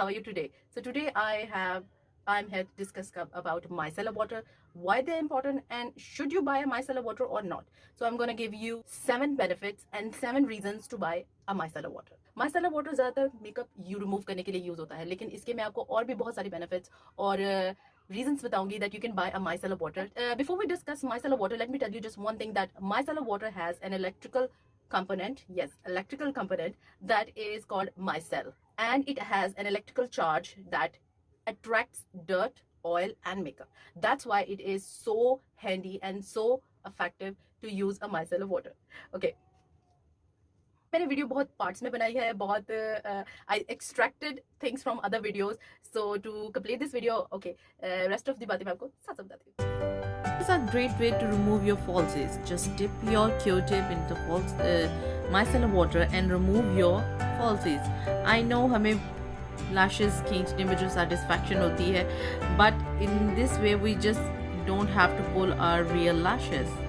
how are you today? So today I'm here to discuss about micellar water, why they're important, and should you buy a micellar water or not. So I'm going to give you 7 benefits and 7 reasons to buy a micellar water. micellar water ज़्यादातर makeup you remove करने के लिए use होता है, लेकिन इसके मैं आपको और भी बहुत सारी बेनिफिट्स और reasons बताऊंगी that you can buy a micellar water. Before we discuss micellar water, let me tell you just one thing, that micellar water has an electrical component, yes, electrical component, that is called micelle, and it has an electrical charge that attracts dirt, oil and makeup. That's why it is so handy and so effective to use a micellar water. Okay, मैंने video बहुत parts में बनाई है, बहुत I extracted things from other videos, so to complete this video, okay, rest of the बातें मैं आपको साथ साथ बताती हूँ. It's a great way to remove your falsies. Just dip your Q-tip into micellar water and remove your falsies. I know हमें lashes खींचने में जो satisfaction होती है, but in this way we just don't have to pull our real lashes.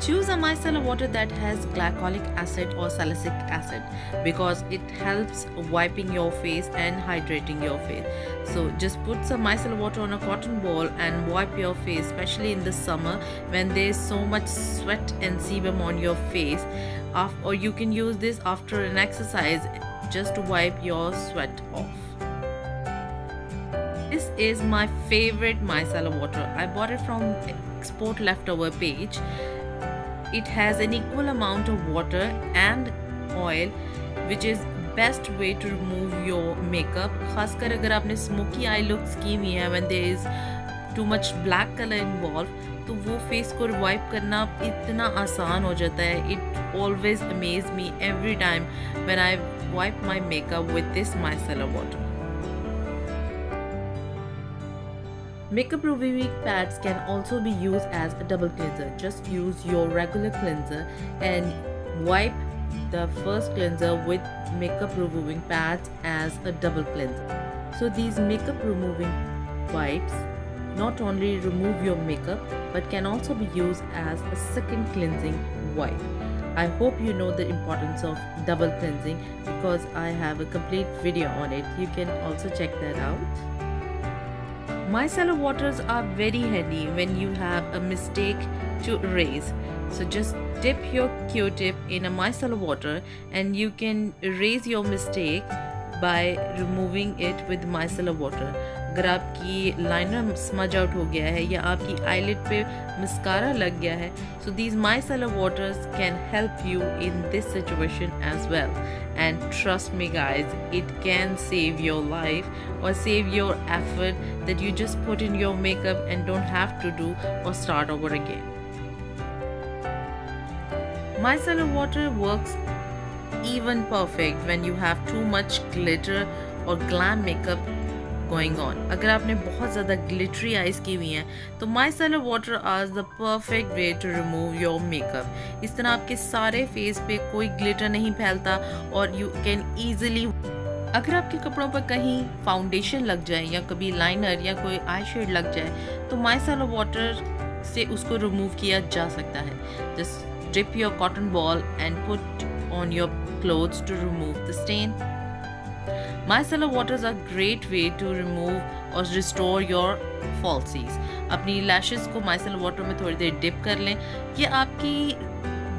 Choose a micellar water that has glycolic acid or salicylic acid because it helps wiping your face and hydrating your face. So just put some micellar water on a cotton ball and wipe your face, especially in the summer when there's so much sweat and sebum on your face. Or you can use this after an exercise just to wipe your sweat off. This is my favorite micellar water. I bought it from Export Leftover page. It has an equal amount of water and oil, which is best way to remove your makeup. खासकर अगर आपने smoky eye looks की हुई है, when there is too much black color involved, तो वो face को wipe करना इतना आसान हो जाता है. It always amazes me every time when I wipe my makeup with this micellar water. Makeup removing pads can also be used as a double cleanser. Just use your regular cleanser and wipe the first cleanser with makeup removing pads as a double cleanser. So these makeup removing wipes not only remove your makeup but can also be used as a second cleansing wipe. I hope you know the importance of double cleansing because I have a complete video on it. You can also check that out. Micellar waters are very handy when you have a mistake to erase. So just dip your Q-tip in a micellar water and you can erase your mistake by removing it with micellar water. अगर आपकी liner smudge out हो गया है या आपकी eyelid पे mascara लग गया है, so these micellar waters can help you in this situation as well. And trust me guys, it can save your life or save your effort that you just put in your makeup and don't have to do or start over again. Micellar water works even perfect when you have too much glitter or glam makeup going on. अगर आपने बहुत ज़्यादा glittery eyes की हुई हैं तो micellar water is the perfect way to remove your makeup. इस तरह आपके सारे फेस पे कोई glitter नहीं फैलता और you can easily. अगर आपके कपड़ों पर कहीं फाउंडेशन लग जाए या कभी लाइनर या कोई आई शेड लग जाए तो micellar water से उसको रिमूव किया जा सकता है. Just dip your cotton ball and put on your clothes to remove the stain. Micellar waters are great way to remove or restore your falsies. अपनी lashes को micellar water में थोड़ी देर dip कर लें. ये आपकी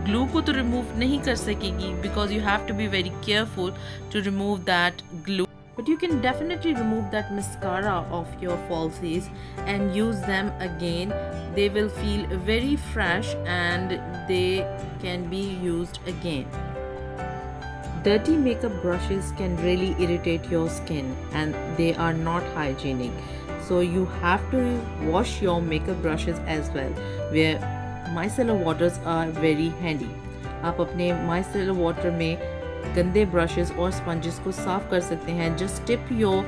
glue को तो remove नहीं कर सकेगी because you have to be very careful to remove that glue. But you can definitely remove that mascara of your falsies and use them again. They will feel very fresh and they can be used again. Dirty makeup brushes can really irritate your skin and they are not hygienic. So you have to wash your makeup brushes as well, where micellar waters are very handy. आप अपने micellar water में गंदे brushes और sponges को साफ कर सकते हैं. Just dip your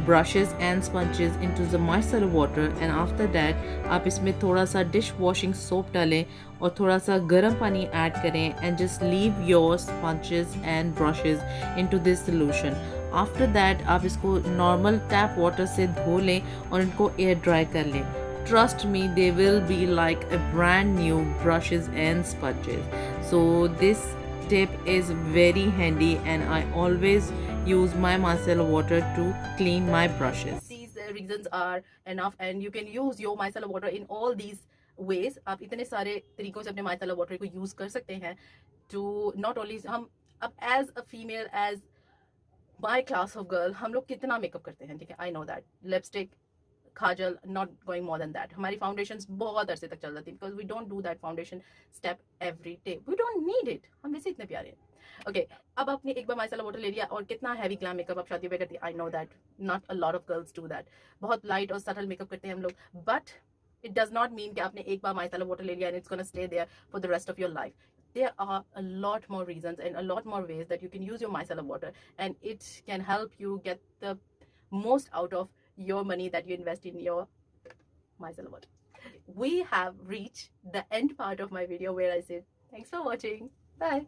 brushes and sponges into the micellar water and after that आप इसमें थोड़ा सा dish washing soap डालें और थोड़ा सा गर्म पानी ऐड करें and just leave your sponges and brushes into this solution. After that आप इसको normal tap water से धो लें और इनको air dry कर लें. Trust me, they will be like a brand new brushes and sponges. So this tip is very handy and I always use my micellar water to clean my brushes. These reasons are enough and you can use your micellar water in all these ways. आप इतने सारे तरीकों से अपने micellar water को use कर सकते हैं to not only हम अब as a female, as my class of girl, हम लोग कितना मेकअप करते हैं, ठीक है, I know that lipstick, Kajal, not going more than that. हमारी फाउंडेशंस बहुत अरसे तक चल जाती है because we don't do that foundation step every day. We don't need it. हम वैसे इतने प्यारे हैं. Okay, अब आपने एक बार micellar water ले लिया और कितना heavy glam makeup आप शादी में करती है. I know that not a lot of girls do that. बहुत light और subtle makeup करते हैं हम लोग. But it does not mean कि आपने एक बार micellar water ले लिया and it's gonna stay there for the rest of your life. There are a lot more reasons and a lot more ways that you can use your micellar water, and it can help you get the most out of your money that you invest in your micellar water. We have reached the end part of my video where I said thanks for watching. Bye.